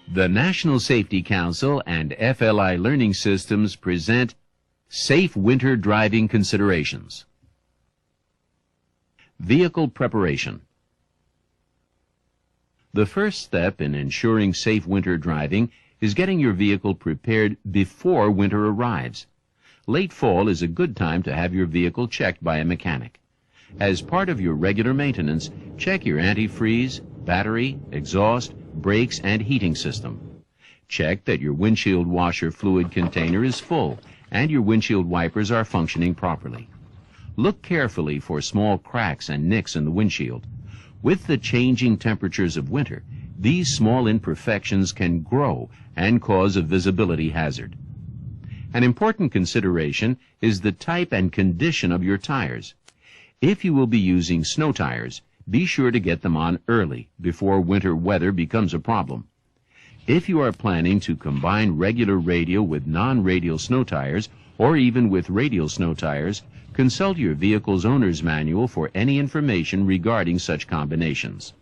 The National Safety Council and FLI Learning Systems present Safe Winter Driving Considerations. Vehicle Preparation. The first step in ensuring safe winter driving is getting your vehicle prepared before winter arrives. Late fall is a good time to have your vehicle checked by a mechanic. As part of your regular maintenance, check your antifreeze, battery, exhaust, brakes, and heating system. Check that your windshield washer fluid container is full and your windshield wipers are functioning properly. Look carefully for small cracks and nicks in the windshield. With the changing temperatures of winter, these small imperfections can grow and cause a visibility hazard. An important consideration is the type and condition of your tires. If you will be using snow tires, be sure to get them on early before winter weather becomes a problem. If you are planning to combine regular radial with non-radial snow tires, or even with radial snow tires, consult your vehicle's owner's manual for any information regarding such combinations.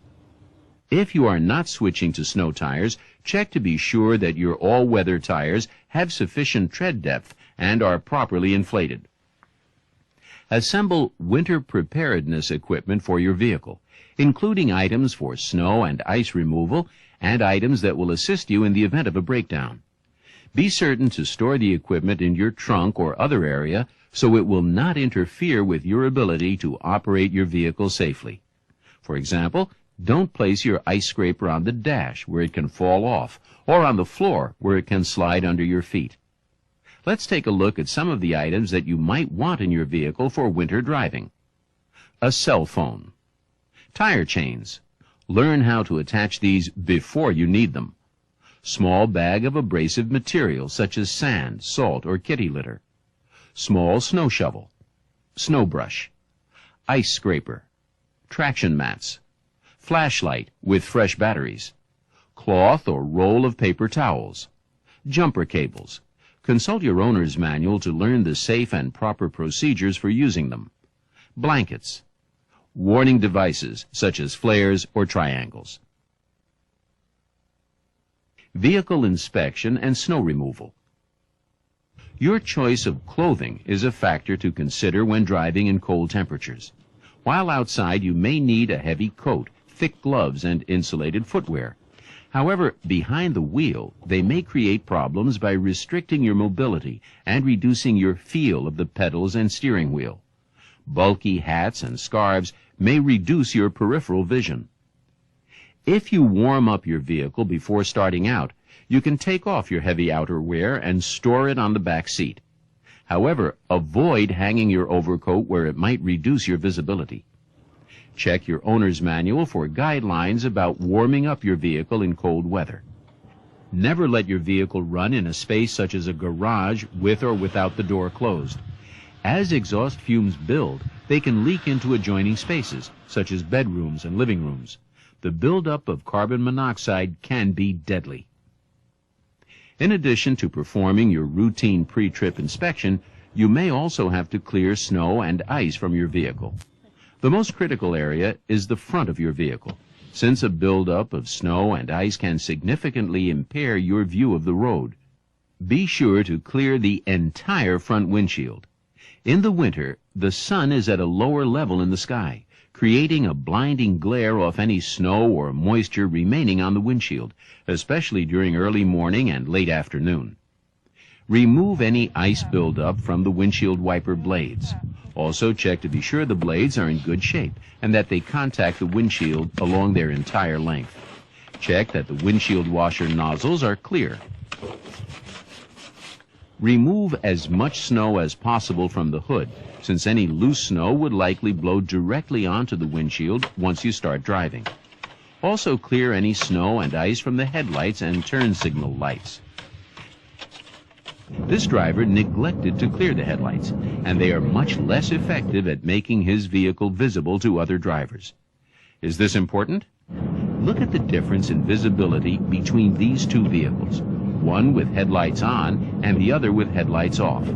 If you are not switching to snow tires, check to be sure that your all-weather tires have sufficient tread depth and are properly inflated. Assemble winter preparedness equipment for your vehicle, including items for snow and ice removal and items that will assist you in the event of a breakdown. Be certain to store the equipment in your trunk or other area so it will not interfere with your ability to operate your vehicle safely. For example, don't place your ice scraper on the dash where it can fall off, or on the floor where it can slide under your feet. Let's take a look at some of the items that you might want in your vehicle for winter driving. A cell phone. Tire chains. Learn how to attach these before you need them. Small bag of abrasive material such as sand, salt, or kitty litter. Small snow shovel. Snow brush. Ice scraper. Traction mats. Flashlight with fresh batteries. Cloth or roll of paper towels. Jumper cables. Consult your owner's manual to learn the safe and proper procedures for using them. Blankets. Warning devices such as flares or triangles. Vehicle inspection and snow removal. Your choice of clothing is a factor to consider when driving in cold temperatures. While outside, you may need a heavy coat, thick gloves, and insulated footwear. However, behind the wheel, they may create problems by restricting your mobility and reducing your feel of the pedals and steering wheel. Bulky hats and scarves may reduce your peripheral vision. If you warm up your vehicle before starting out, you can take off your heavy outerwear and store it on the back seat. However, avoid hanging your overcoat where it might reduce your visibility. Check your owner's manual for guidelines about warming up your vehicle in cold weather. Never let your vehicle run in a space such as a garage with or without the door closed. As exhaust fumes build, they can leak into adjoining spaces, such as bedrooms and living rooms. The buildup of carbon monoxide can be deadly. In addition to performing your routine pre-trip inspection, you may also have to clear snow and ice from your vehicle. The most critical area is the front of your vehicle, since a buildup of snow and ice can significantly impair your view of the road. Be sure to clear the entire front windshield. In the winter, the sun is at a lower level in the sky, creating a blinding glare off any snow or moisture remaining on the windshield, especially during early morning and late afternoon. Remove any ice buildup from the windshield wiper blades. Also check to be sure the blades are in good shape and that they contact the windshield along their entire length. Check that the windshield washer nozzles are clear. Remove as much snow as possible from the hood, since any loose snow would likely blow directly onto the windshield once you start driving. Also clear any snow and ice from the headlights and turn signal lights. This driver neglected to clear the headlights, and they are much less effective at making his vehicle visible to other drivers. Is this important? Look at the difference in visibility between these two vehicles, one with headlights on and the other with headlights off.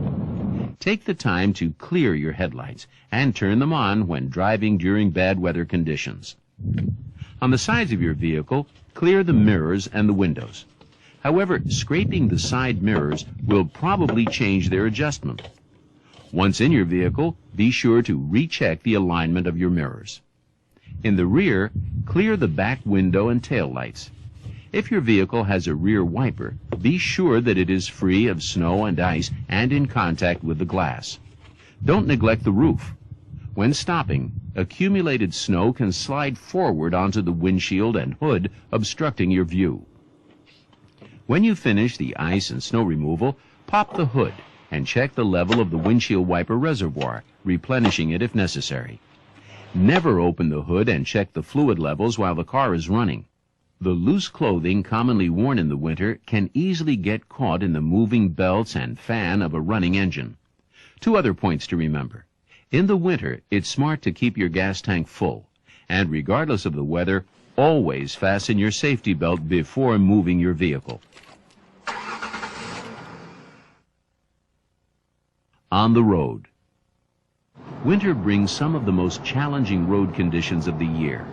Take the time to clear your headlights and turn them on when driving during bad weather conditions. On the sides of your vehicle, clear the mirrors and the windows. However, scraping the side mirrors will probably change their adjustment. Once in your vehicle, be sure to recheck the alignment of your mirrors. In the rear, clear the back window and tail lights. If your vehicle has a rear wiper, be sure that it is free of snow and ice and in contact with the glass. Don't neglect the roof. When stopping, accumulated snow can slide forward onto the windshield and hood, obstructing your view. When you finish the ice and snow removal, pop the hood and check the level of the windshield wiper reservoir, replenishing it if necessary. Never open the hood and check the fluid levels while the car is running. The loose clothing commonly worn in the winter can easily get caught in the moving belts and fan of a running engine. Two other points to remember. In the winter, it's smart to keep your gas tank full, and regardless of the weather, always fasten your safety belt before moving your vehicle. On the road. Winter brings some of the most challenging road conditions of the year.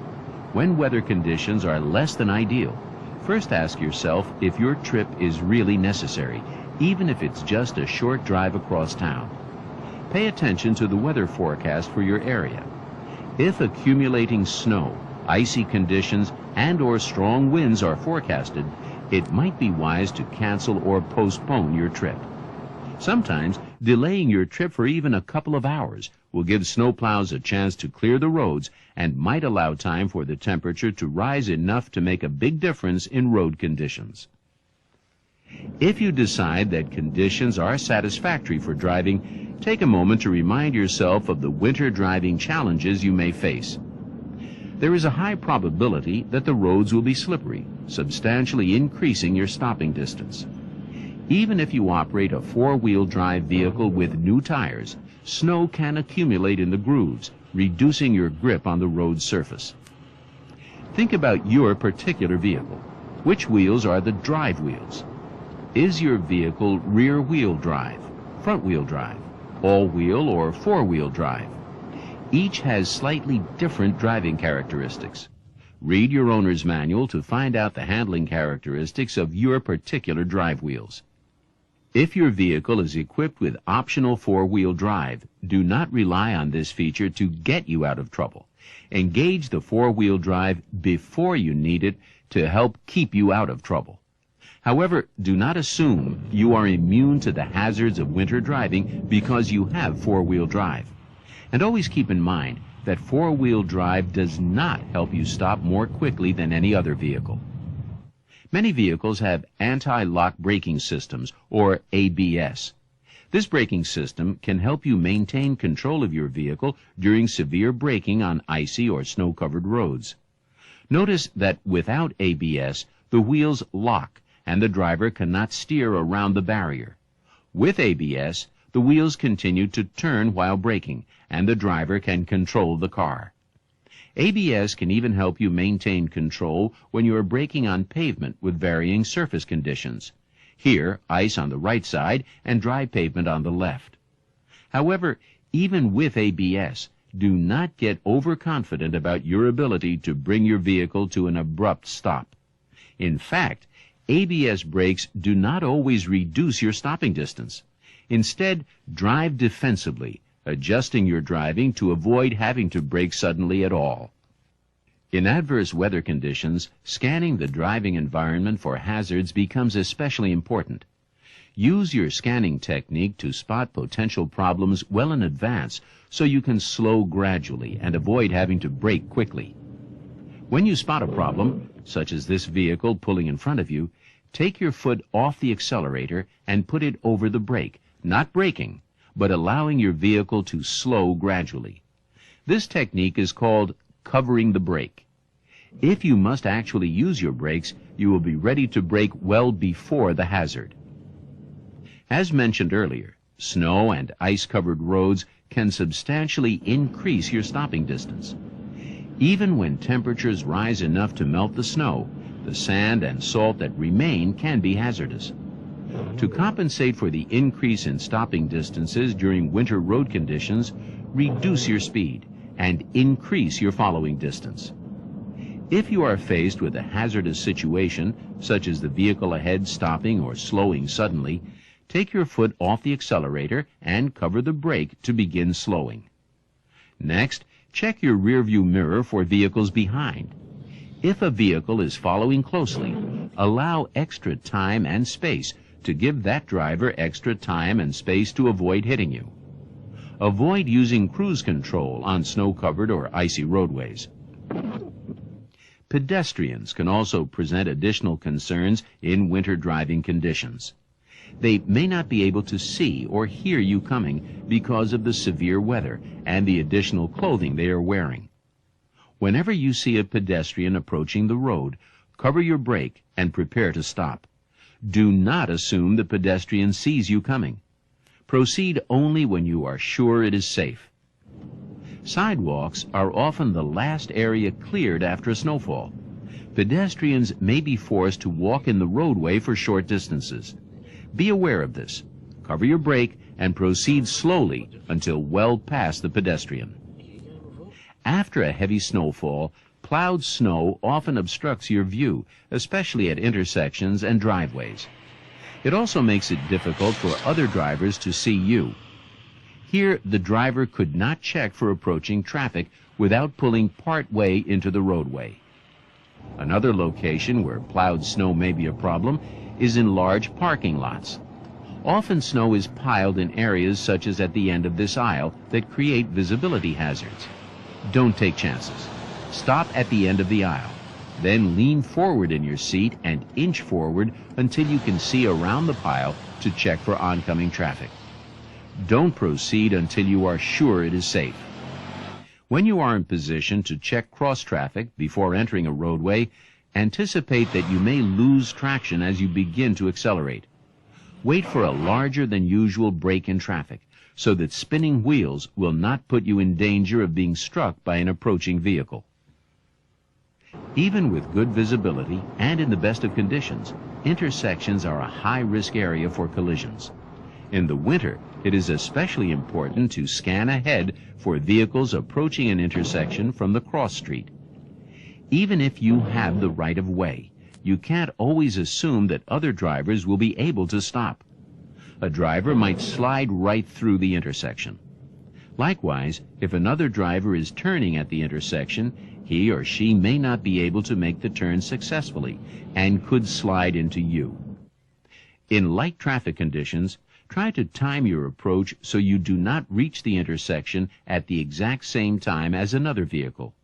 When weather conditions are less than ideal, first ask yourself if your trip is really necessary, even if it's just a short drive across town. Pay attention to the weather forecast for your area. If accumulating snow, icy conditions, and/or strong winds are forecasted, it might be wise to cancel or postpone your trip. Sometimes, delaying your trip for even a couple of hours will give snowplows a chance to clear the roads and might allow time for the temperature to rise enough to make a big difference in road conditions. If you decide that conditions are satisfactory for driving, take a moment to remind yourself of the winter driving challenges you may face. There is a high probability that the roads will be slippery, substantially increasing your stopping distance. Even if you operate a four-wheel drive vehicle with new tires, snow can accumulate in the grooves, reducing your grip on the road surface. Think about your particular vehicle. Which wheels are the drive wheels? Is your vehicle rear-wheel drive, front-wheel drive, all-wheel, or four-wheel drive? Each has slightly different driving characteristics. Read your owner's manual to find out the handling characteristics of your particular drive wheels. If your vehicle is equipped with optional four-wheel drive, do not rely on this feature to get you out of trouble. Engage the four-wheel drive before you need it to help keep you out of trouble. However, do not assume you are immune to the hazards of winter driving because you have four-wheel drive. And always keep in mind that four-wheel drive does not help you stop more quickly than any other vehicle. Many vehicles have anti-lock braking systems, or ABS. This braking system can help you maintain control of your vehicle during severe braking on icy or snow-covered roads. Notice that without ABS, the wheels lock and the driver cannot steer around the barrier. With ABS, the wheels continue to turn while braking, and the driver can control the car. ABS can even help you maintain control when you are braking on pavement with varying surface conditions. Here, ice on the right side and dry pavement on the left. However, even with ABS, do not get overconfident about your ability to bring your vehicle to an abrupt stop. In fact, ABS brakes do not always reduce your stopping distance. Instead, drive defensively, adjusting your driving to avoid having to brake suddenly at all. In adverse weather conditions, scanning the driving environment for hazards becomes especially important. Use your scanning technique to spot potential problems well in advance so you can slow gradually and avoid having to brake quickly. When you spot a problem, such as this vehicle pulling in front of you, take your foot off the accelerator and put it over the brake, not braking, but allowing your vehicle to slow gradually. This technique is called covering the brake. If you must actually use your brakes, you will be ready to brake well before the hazard. As mentioned earlier, snow and ice-covered roads can substantially increase your stopping distance. Even when temperatures rise enough to melt the snow, the sand and salt that remain can be hazardous. To compensate for the increase in stopping distances during winter road conditions, reduce your speed and increase your following distance. If you are faced with a hazardous situation, such as the vehicle ahead stopping or slowing suddenly, take your foot off the accelerator and cover the brake to begin slowing. Next, check your rearview mirror for vehicles behind. If a vehicle is following closely, allow extra time and space to give that driver extra time and space to avoid hitting you. Avoid using cruise control on snow-covered or icy roadways. Pedestrians can also present additional concerns in winter driving conditions. They may not be able to see or hear you coming because of the severe weather and the additional clothing they are wearing. Whenever you see a pedestrian approaching the road, cover your brake and prepare to stop. Do not assume the pedestrian sees you coming. Proceed only when you are sure it is safe. Sidewalks are often the last area cleared after a snowfall. Pedestrians may be forced to walk in the roadway for short distances. Be aware of this. Cover your brake and proceed slowly until well past the pedestrian. After a heavy snowfall, plowed snow often obstructs your view, especially at intersections and driveways. It also makes it difficult for other drivers to see you. Here, the driver could not check for approaching traffic without pulling part way into the roadway. Another location where plowed snow may be a problem is in large parking lots. Often snow is piled in areas such as at the end of this aisle that create visibility hazards. Don't take chances. Stop at the end of the aisle. Then lean forward in your seat and inch forward until you can see around the pile to check for oncoming traffic. Don't proceed until you are sure it is safe. When you are in position to check cross traffic before entering a roadway, anticipate that you may lose traction as you begin to accelerate. Wait for a larger than usual break in traffic so that spinning wheels will not put you in danger of being struck by an approaching vehicle. Even with good visibility and in the best of conditions, intersections are a high-risk area for collisions. In the winter, it is especially important to scan ahead for vehicles approaching an intersection from the cross street. Even if you have the right of way, you can't always assume that other drivers will be able to stop. A driver might slide right through the intersection. Likewise, if another driver is turning at the intersection, he or she may not be able to make the turn successfully and could slide into you. In light traffic conditions, try to time your approach so you do not reach the intersection at the exact same time as another vehicle.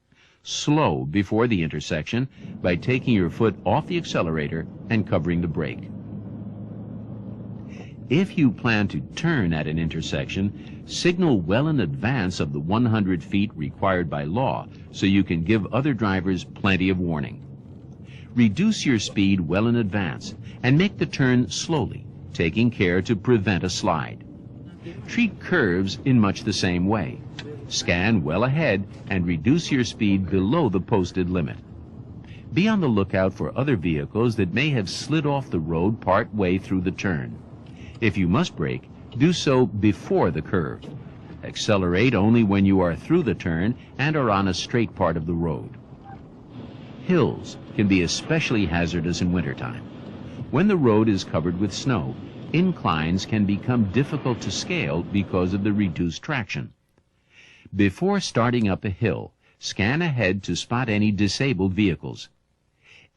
Slow before the intersection by taking your foot off the accelerator and covering the brake. If you plan to turn at an intersection, signal well in advance of the 100 feet required by law so you can give other drivers plenty of warning. Reduce your speed well in advance and make the turn slowly, taking care to prevent a slide. Treat curves in much the same way. Scan well ahead and reduce your speed below the posted limit. Be on the lookout for other vehicles that may have slid off the road part way through the turn. If you must brake, do so before the curve. Accelerate only when you are through the turn and are on a straight part of the road. Hills can be especially hazardous in wintertime. When the road is covered with snow, inclines can become difficult to scale because of the reduced traction. Before starting up a hill, scan ahead to spot any disabled vehicles.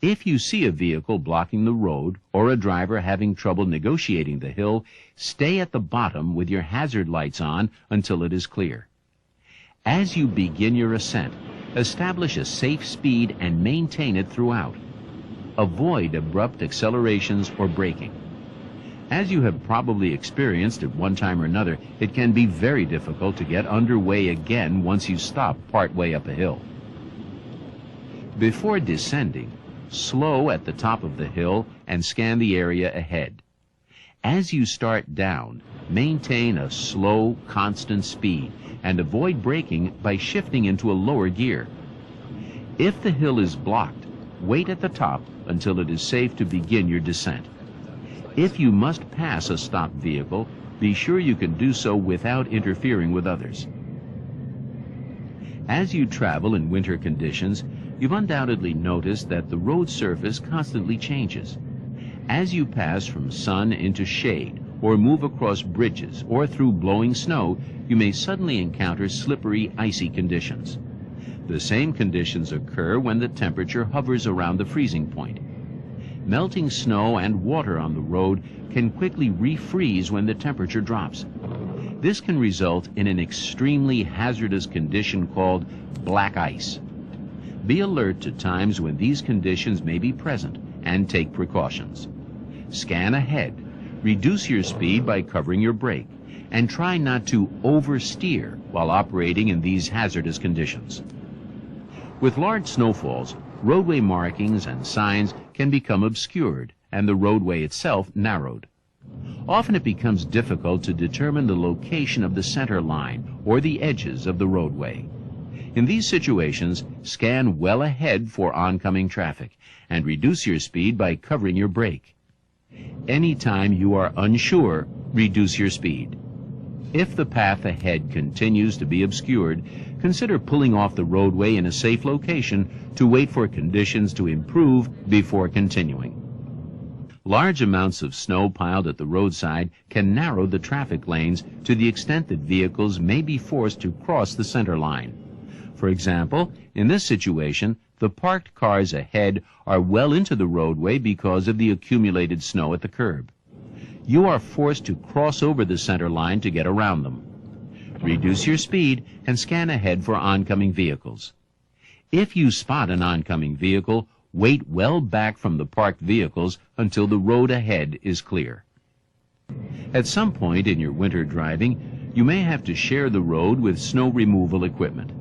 If you see a vehicle blocking the road or a driver having trouble negotiating the hill, stay at the bottom with your hazard lights on until it is clear. As you begin your ascent, establish a safe speed and maintain it throughout. Avoid abrupt accelerations or braking. As you have probably experienced at one time or another, it can be very difficult to get underway again once you stop partway up a hill. Before descending, slow at the top of the hill and scan the area ahead. As you start down, maintain a slow, constant speed and avoid braking by shifting into a lower gear. If the hill is blocked, wait at the top until it is safe to begin your descent. If you must pass a stopped vehicle, be sure you can do so without interfering with others. As you travel in winter conditions, You've undoubtedly noticed that the road surface constantly changes. As you pass from sun into shade, or move across bridges, or through blowing snow, you may suddenly encounter slippery, icy conditions. The same conditions occur when the temperature hovers around the freezing point. Melting snow and water on the road can quickly refreeze when the temperature drops. This can result in an extremely hazardous condition called black ice. Be alert to times when these conditions may be present and take precautions. Scan ahead, reduce your speed by covering your brake, and try not to oversteer while operating in these hazardous conditions. With large snowfalls, roadway markings and signs can become obscured and the roadway itself narrowed. Often it becomes difficult to determine the location of the center line or the edges of the roadway. In these situations, scan well ahead for oncoming traffic and reduce your speed by covering your brake. Anytime you are unsure, reduce your speed. If the path ahead continues to be obscured, consider pulling off the roadway in a safe location to wait for conditions to improve before continuing. Large amounts of snow piled at the roadside can narrow the traffic lanes to the extent that vehicles may be forced to cross the center line. For example, in this situation, the parked cars ahead are well into the roadway because of the accumulated snow at the curb. You are forced to cross over the center line to get around them. Reduce your speed and scan ahead for oncoming vehicles. If you spot an oncoming vehicle, wait well back from the parked vehicles until the road ahead is clear. At some point in your winter driving, you may have to share the road with snow removal equipment.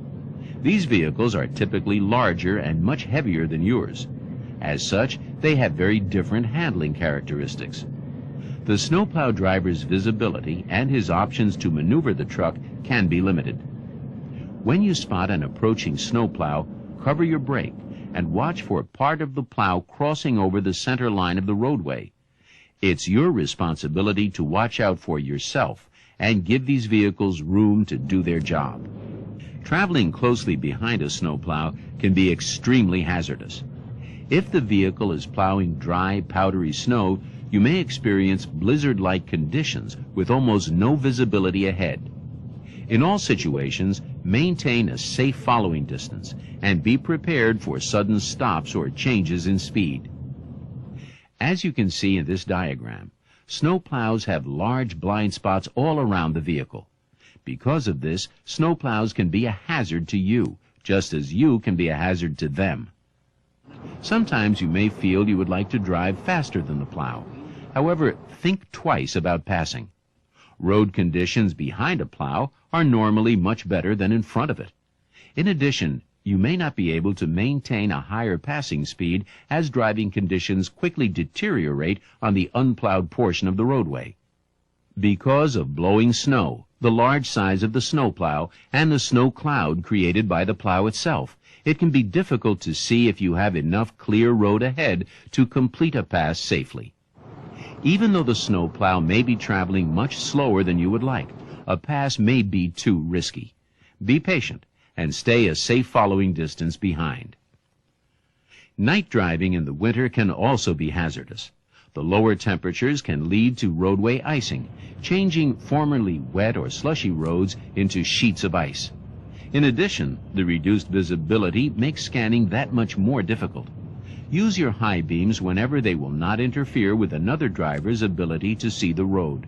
These vehicles are typically larger and much heavier than yours. As such, they have very different handling characteristics. The snowplow driver's visibility and his options to maneuver the truck can be limited. When you spot an approaching snowplow, cover your brake and watch for part of the plow crossing over the center line of the roadway. It's your responsibility to watch out for yourself and give these vehicles room to do their job. Traveling closely behind a snowplow can be extremely hazardous. If the vehicle is plowing dry, powdery snow, you may experience blizzard-like conditions with almost no visibility ahead. In all situations, maintain a safe following distance and be prepared for sudden stops or changes in speed. As you can see in this diagram, snowplows have large blind spots all around the vehicle. Because of this, snowplows can be a hazard to you, just as you can be a hazard to them. Sometimes you may feel you would like to drive faster than the plow. However, think twice about passing. Road conditions behind a plow are normally much better than in front of it. In addition, you may not be able to maintain a higher passing speed as driving conditions quickly deteriorate on the unplowed portion of the roadway. Because of blowing snow, the large size of the snowplow, and the snow cloud created by the plow itself, it can be difficult to see if you have enough clear road ahead to complete a pass safely. Even though the snowplow may be traveling much slower than you would like, a pass may be too risky. Be patient and stay a safe following distance behind. Night driving in the winter can also be hazardous. The lower temperatures can lead to roadway icing, changing formerly wet or slushy roads into sheets of ice. In addition, the reduced visibility makes scanning that much more difficult. Use your high beams whenever they will not interfere with another driver's ability to see the road.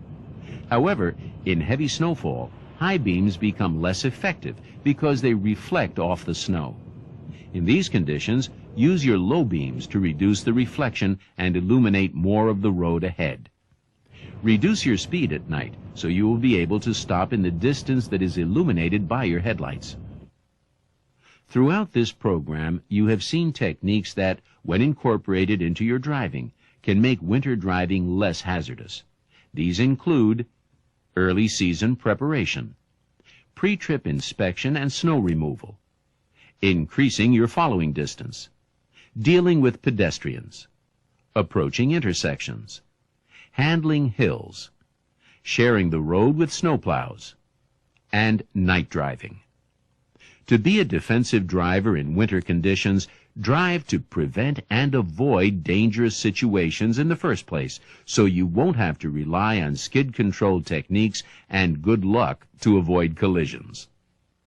However, in heavy snowfall, high beams become less effective because they reflect off the snow. In these conditions, use your low beams to reduce the reflection and illuminate more of the road ahead. Reduce your speed at night so you will be able to stop in the distance that is illuminated by your headlights. Throughout this program, you have seen techniques that, when incorporated into your driving, can make winter driving less hazardous. These include early season preparation, pre-trip inspection and snow removal, increasing your following distance, dealing with pedestrians, approaching intersections, handling hills, sharing the road with snowplows, and night driving. To be a defensive driver in winter conditions, Drive to prevent and avoid dangerous situations in the first place, so you won't have to rely on skid control techniques and good luck to avoid collisions.